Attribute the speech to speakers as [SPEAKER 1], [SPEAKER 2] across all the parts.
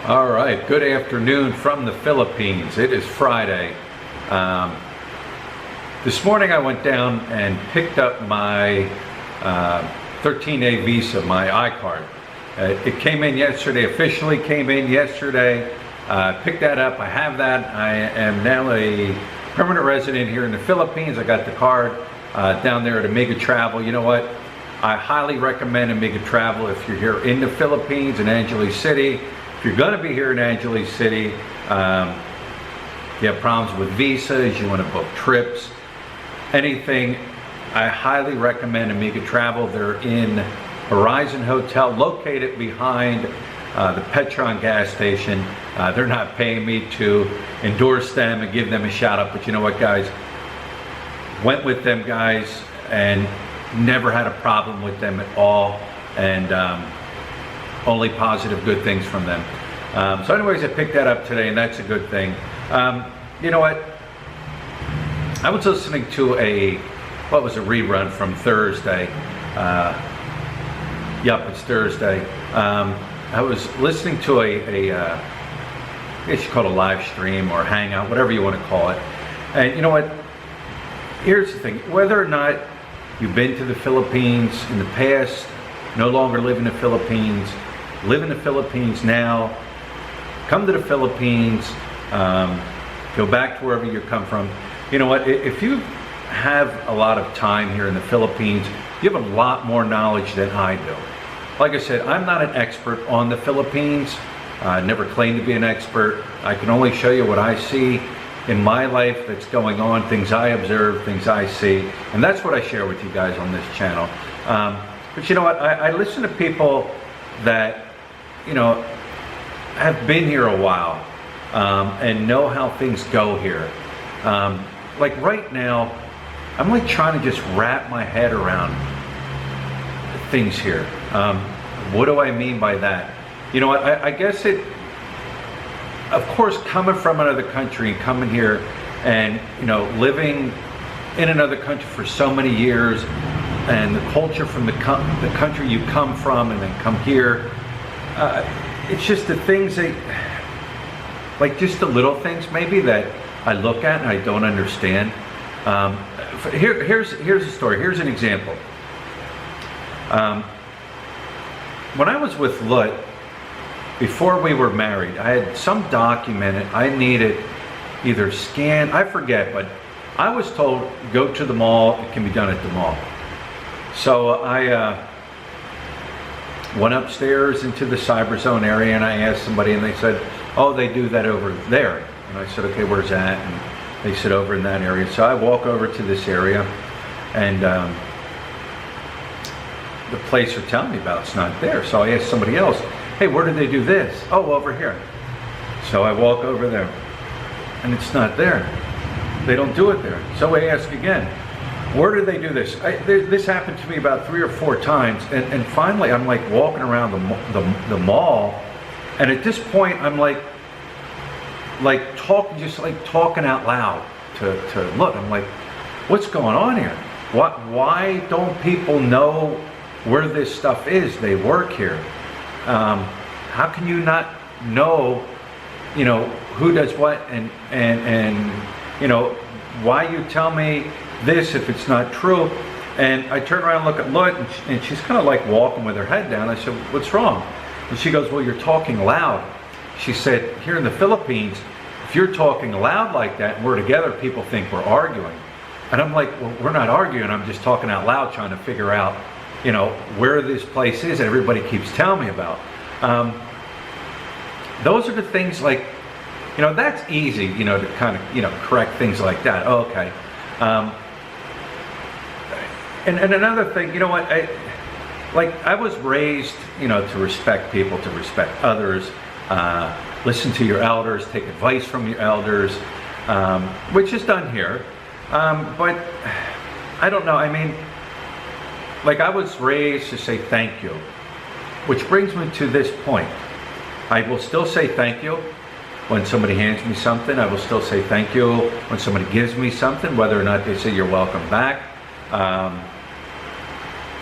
[SPEAKER 1] All right, good afternoon from the Philippines. It is Friday. This morning I went down and picked up my 13A visa, my iCard. It came in yesterday, officially came in yesterday. Picked that up, I have that. I am now a permanent resident here in the Philippines. I got the card down there at Amiga Travel. You know what? I highly recommend Amiga Travel if you're here in the Philippines, in Angeles City. If you're going to be here in Angeles City, you have problems with visas, you want to book trips, anything, I highly recommend Amiga Travel. They're in Horizon Hotel, located behind the Petron gas station. They're not paying me to endorse them and give them a shout out, but you know what, guys? Went with them guys and never had a problem with them at all, and only positive good things from them. So anyways, I picked that up today, and that's a good thing. You know what? I was listening to a rerun from Thursday. Yep, it's Thursday. I was listening to I guess you call it a live stream or hangout, whatever you want to call it. And you know what? Here's the thing. Whether or not you've been to the Philippines in the past, no longer live in the Philippines, live in the Philippines now, come to the Philippines, go back to wherever you come from. You know what? If you have a lot of time here in the Philippines, you have a lot more knowledge than I do. Like I said, I'm not an expert on the Philippines. I never claimed to be an expert. I can only show you what I see in my life that's going on, things I observe, things I see, and that's what I share with you guys on this channel. But you know what? I listen to people that, you know, have been here a while and know how things go here. Like right now, I'm like trying to just wrap my head around things here. What do I mean by that? You know what? I guess it, of course, coming from another country and coming here and, you know, living in another country for so many years, and the culture from the country you come from and then come here, it's just the things that, like just the little things maybe that I look at and I don't understand. Here's a story. Here's an example. When I was with Lut, before we were married, I had some document I needed either scanned, I forget, but I was told go to the mall, it can be done at the mall. So I went upstairs into the cyber zone area and I asked somebody and they said, oh, they do that over there. And I said, okay, where's that? And they said over in that area. So I walk over to this area and the place they're telling me about is not there. So I asked somebody else, hey, where do they do this? Oh, over here. So I walk over there and it's not there. They don't do it there. So I ask again, where do they do this? This happened to me about 3 or 4 times, and finally I'm like walking around the mall, and at this point I'm like talking out loud to look. I'm like, what's going on here? Why don't people know where this stuff is? They work here. How can you not know, you know, who does what, and you know, why you tell me this if it's not true? And I turn around and look at Lut, and she's kind of like walking with her head down. I said, what's wrong? And she goes, well, you're talking loud. She said, here in the Philippines, if you're talking loud like that and we're together, people think we're arguing. And I'm like, well, we're not arguing. I'm just talking out loud trying to figure out, you know, where this place is that everybody keeps telling me about. Those are the things, like, you know, that's easy, you know, to kind of, you know, correct things like that. Oh, okay. And another thing, you know what, I was raised, you know, to respect people, to respect others, listen to your elders, take advice from your elders, which is done here. But I don't know, I mean, like I was raised to say thank you, which brings me to this point. I will still say thank you when somebody hands me something. I will still say thank you when somebody gives me something, whether or not they say you're welcome back.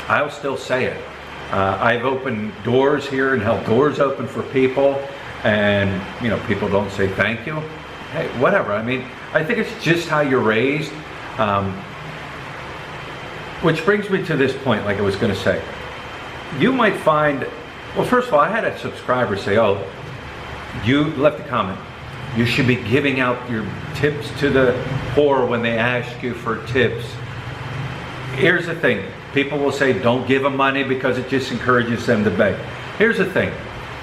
[SPEAKER 1] I'll still say it. I've opened doors here and held doors open for people. and people don't say thank you. Hey, whatever. I mean, I think it's just how you're raised. Which brings me to this point, like I was going to say. You might find, well, first of all, I had a subscriber say, oh, you left a comment. You should be giving out your tips to the poor when they ask you for tips. Here's the thing. People will say, don't give them money because it just encourages them to beg. Here's the thing.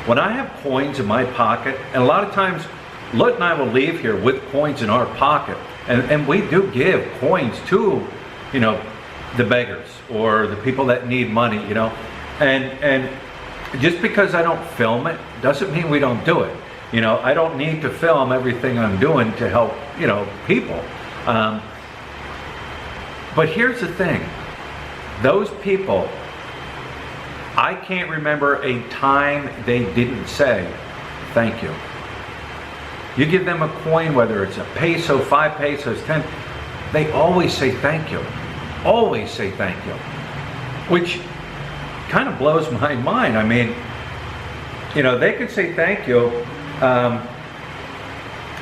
[SPEAKER 1] When I have coins in my pocket, and a lot of times, Lut and I will leave here with coins in our pocket, and we do give coins to, the beggars or the people that need money, and just because I don't film it doesn't mean we don't do it. I don't need to film everything I'm doing to help, people. But here's the thing. Those people, I can't remember a time they didn't say thank you. You give them a coin, whether it's a peso, 5 pesos, 10, they always say thank you. Always say thank you. Which kind of blows my mind. I mean, they could say thank you,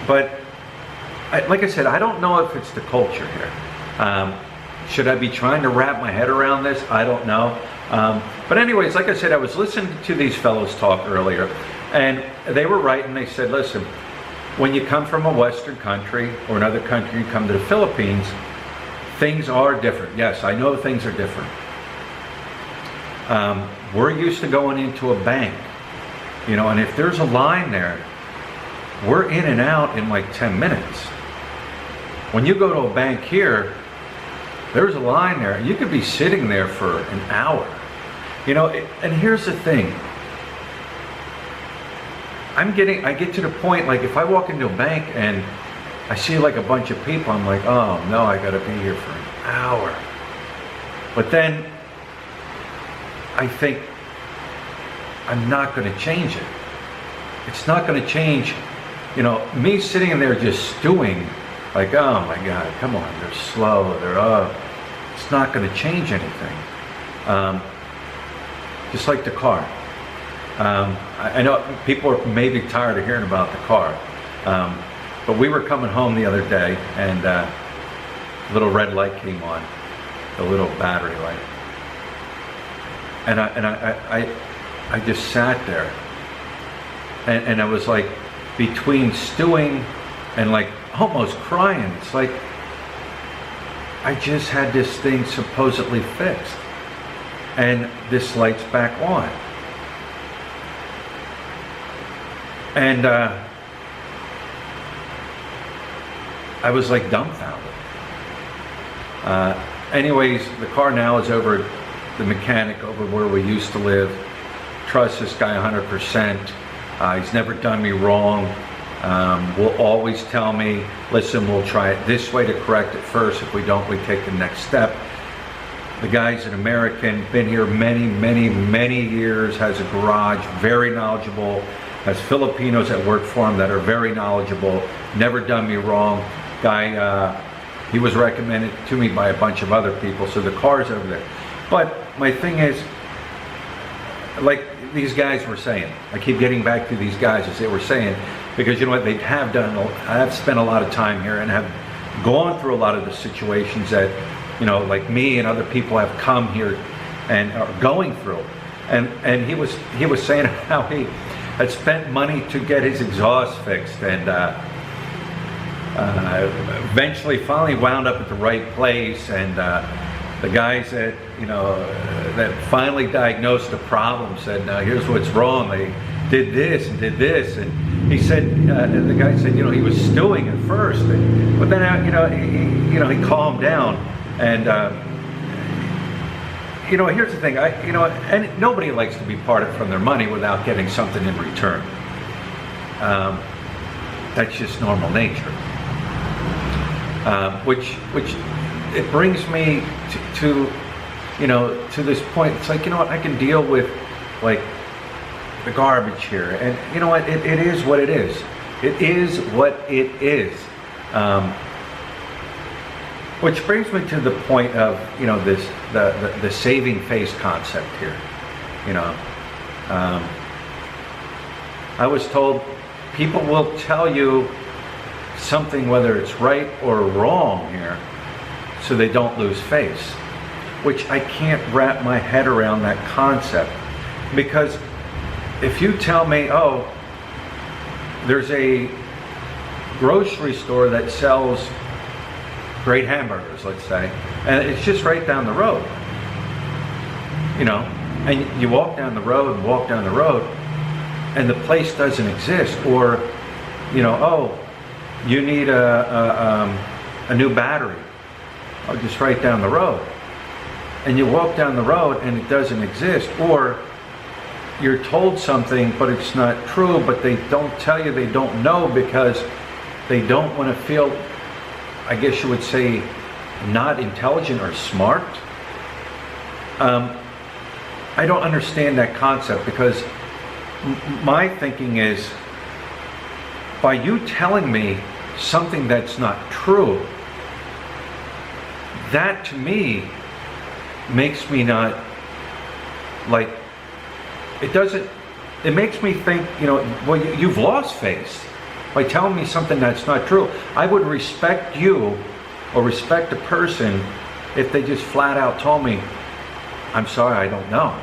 [SPEAKER 1] but like I said, I don't know if it's the culture here. Should I be trying to wrap my head around this? I don't know. But anyways, like I said, I was listening to these fellows talk earlier, and they were right, and they said, listen, when you come from a Western country or another country, you come to the Philippines, things are different. Yes, I know things are different. We're used to going into a bank, and if there's a line there, we're in and out in like 10 minutes. When you go to a bank here, there's a line there. You could be sitting there for an hour. And here's the thing. I get to the point, like if I walk into a bank and I see like a bunch of people, I'm like, oh no, I gotta be here for an hour. But then I think I'm not gonna change it. It's not gonna change, me sitting in there just stewing, like, oh my God, come on, they're slow, it's not gonna change anything. Just like the car. I know people are maybe tired of hearing about the car, but we were coming home the other day, and a little red light came on, the little battery light, and I just sat there, and I was like between stewing and like almost crying. It's like I just had this thing supposedly fixed, and this light's back on. And I was like dumbfounded. Anyways, the car now is over the mechanic over where we used to live. Trust this guy 100%. He's never done me wrong. Will always tell me, listen, we'll try it this way to correct it first. If we don't, we take the next step. The guy's an American, been here many, many, many years, has a garage, very knowledgeable, has Filipinos that work for him that are very knowledgeable, never done me wrong. Guy, he was recommended to me by a bunch of other people, so the car's over there. But my thing is, like these guys were saying, I keep getting back to these guys as they were saying, because you know what, they have done, I have spent a lot of time here and have gone through a lot of the situations that, like me and other people have come here and are going through. And he was saying how he had spent money to get his exhaust fixed, and eventually finally wound up at the right place, and the guys that that finally diagnosed the problem said, here's what's wrong, they did this and did this. And he said, the guy said, he was stewing at first, but then he calmed down. And here's the thing, and nobody likes to be parted from their money without getting something in return. That's just normal nature. Which it brings me to this point. It's like, I can deal with like the garbage here, and you know what, it is what it is. It is what it is. Which brings me to the point of the saving face concept here. I was told people will tell you something, whether it's right or wrong here, so they don't lose face, which I can't wrap my head around that concept. Because if you tell me, oh, there's a grocery store that sells great hamburgers, let's say, and it's just right down the road, you know, and you walk down the road and walk down the road and the place doesn't exist, or, you know, oh, you need a new battery, oh, just right down the road, and you walk down the road and it doesn't exist, or you're told something but it's not true, but they don't tell you, they don't know, because they don't want to feel, I guess you would say, not intelligent or smart. I don't understand that concept, because my thinking is, by you telling me something that's not true, that to me makes me not, like, it makes me think, you know, well, you've lost face by telling me something that's not true. I would respect you or respect a person if they just flat out told me, I'm sorry, I don't know.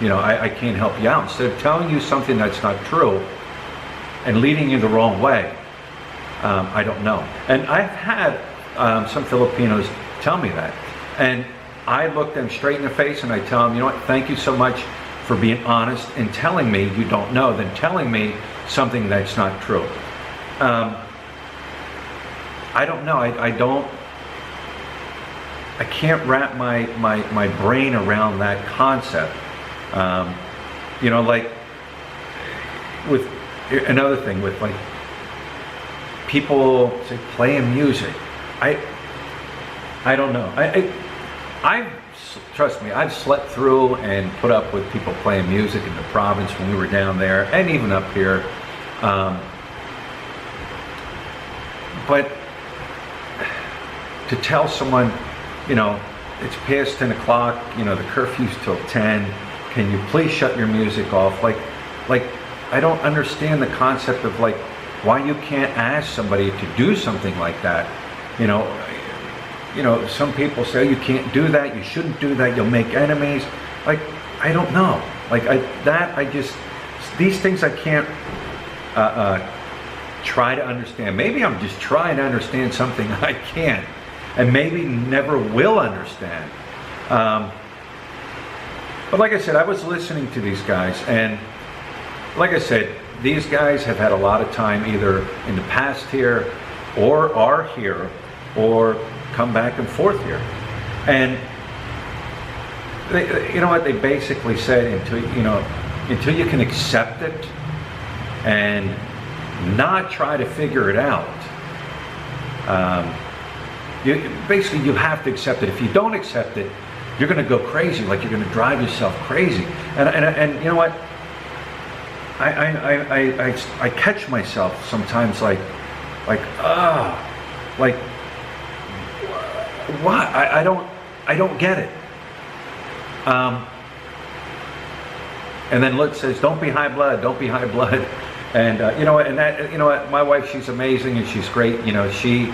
[SPEAKER 1] You know, I can't help you out. Instead of telling you something that's not true and leading you the wrong way, I don't know. And I've had some Filipinos tell me that. And I look them straight in the face and I tell them, you know what, thank you so much for being honest and telling me you don't know, than telling me something that's not true. I don't know. I can't wrap my brain around that concept. You know, like, with another thing with, like, people say playing music. I don't know. I trust me, I've slept through and put up with people playing music in the province when we were down there, and even up here. But to tell someone, you know, it's past 10 o'clock, you know, the curfew's till 10, can you please shut your music off? Like I don't understand the concept of, like, why you can't ask somebody to do something like that. You know, some people say, you can't do that, you shouldn't do that, you'll make enemies. Like, I don't know. Like, these things I can't try to understand. Maybe I'm just trying to understand something I can't, and maybe never will understand. But like I said, I was listening to these guys, and like I said, these guys have had a lot of time either in the past here, or are here, or come back and forth here. And they, you know what, they basically said, until you can accept it and not try to figure it out, you have to accept it. If you don't accept it, you're going to go crazy, like you're going to drive yourself crazy. And you know what, I catch myself sometimes like what? I don't get it. And then Lutz says, don't be high blood, don't be high blood. And you know what, my wife, she's amazing and she's great. You know, she's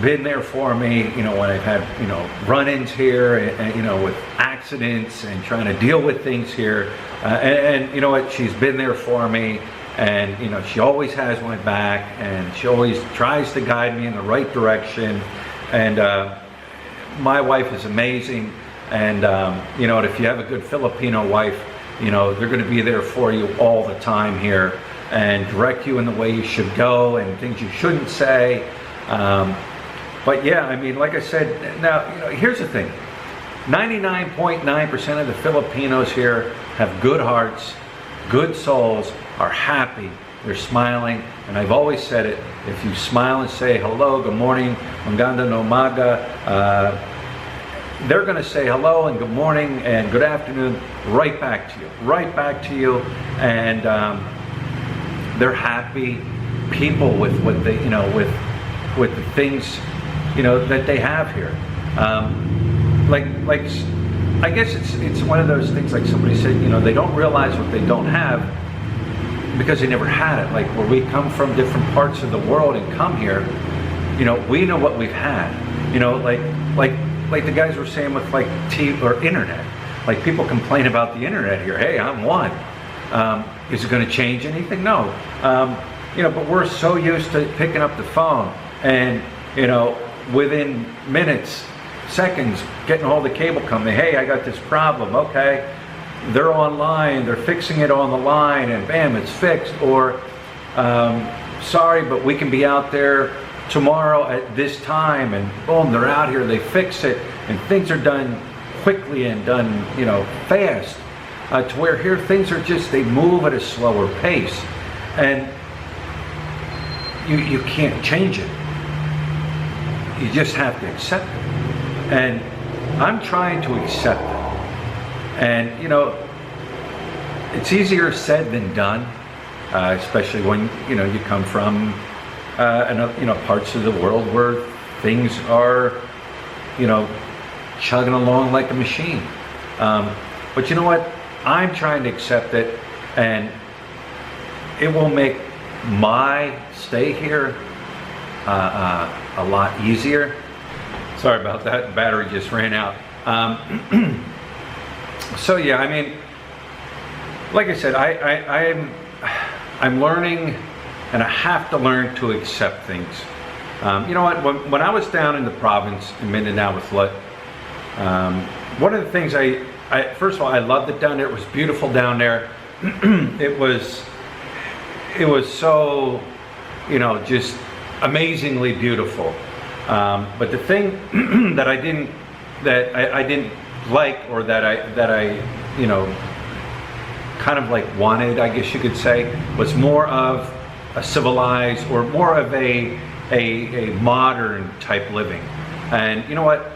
[SPEAKER 1] been there for me, you know, when I've had, you know, run-ins here, and you know, with accidents and trying to deal with things here. And you know what, she's been there for me. And you know, she always has my back, and she always tries to guide me in the right direction. And my wife is amazing. And you know, if you have a good Filipino wife, you know, they're going to be there for you all the time here, and direct you in the way you should go and things you shouldn't say. But yeah, I mean, like I said, now, you know, here's the thing: 99.9% of the Filipinos here have good hearts, good souls, are happy, they're smiling. And I've always said it, if you smile and say hello, good morning, magandang umaga, they're going to say hello and good morning and good afternoon right back to you, and they're happy people with what they, you know, with the things, you know, that they have here. Like I guess it's one of those things, like somebody said, you know, they don't realize what they don't have because they never had it. Like where we come from, different parts of the world, and come here, you know, we know what we've had. You know, like the guys were saying with like TV or internet. Like people complain about the internet here. Hey, I'm one. Is it going to change anything? No. You know, but we're so used to picking up the phone and, you know, within minutes, seconds, getting all the cable company. Hey, I got this problem. Okay. They're online, they're fixing it on the line, and bam, it's fixed. Or, sorry, but we can be out there tomorrow at this time, and boom, they're out here, they fix it, and things are done quickly and done, you know, fast. To where here things are just, they move at a slower pace, and you can't change it. You just have to accept it. And I'm trying to accept it. And, you know, it's easier said than done, especially when, you know, you come from, you know, parts of the world where things are, you know, chugging along like a machine. But you know what? I'm trying to accept it, and it will make my stay here a lot easier. Sorry about that, the battery just ran out. So yeah, I mean, like I said, I'm learning, and I have to learn to accept things. You know what? When I was down in the province in Mindanao with Lut, one of the things first of all, I loved it down there. It was beautiful down there. It was so, you know, just amazingly beautiful. But the thing that I didn't like, or that I you know, kind of like wanted, I guess you could say, was more of a civilized, or more of a modern type living. And you know what?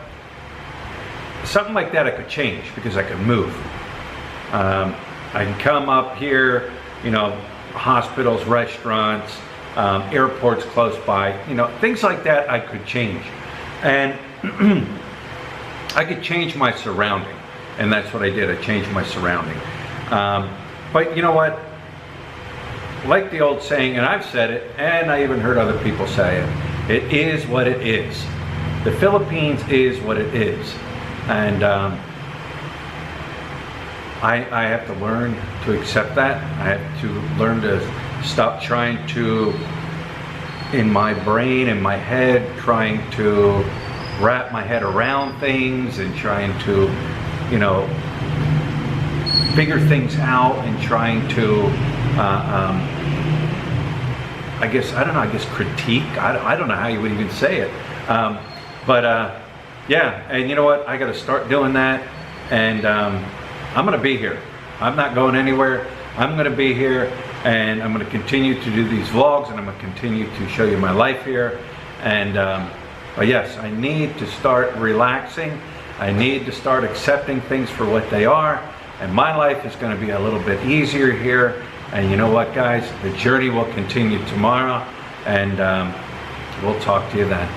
[SPEAKER 1] Something like that I could change, because I could move. I can come up here, you know, hospitals, restaurants, airports close by, you know, things like that I could change. And I could change my surrounding, and that's what I did. I changed my surrounding. But you know what? Like the old saying, and I've said it, and I even heard other people say it, it is what it is. The Philippines is what it is. And I have to learn to accept that. I have to learn to stop trying to, in my brain, in my head, trying to wrap my head around things, and trying to, you know, figure things out, and trying to, I guess critique. I don't know how you would even say it. Yeah, and you know what? I got to start doing that, and I'm going to be here. I'm not going anywhere. I'm going to be here, and I'm going to continue to do these vlogs, and I'm going to continue to show you my life here. And but yes, I need to start relaxing. I need to start accepting things for what they are, and my life is going to be a little bit easier here. And you know what, guys? The journey will continue tomorrow, and we'll talk to you then.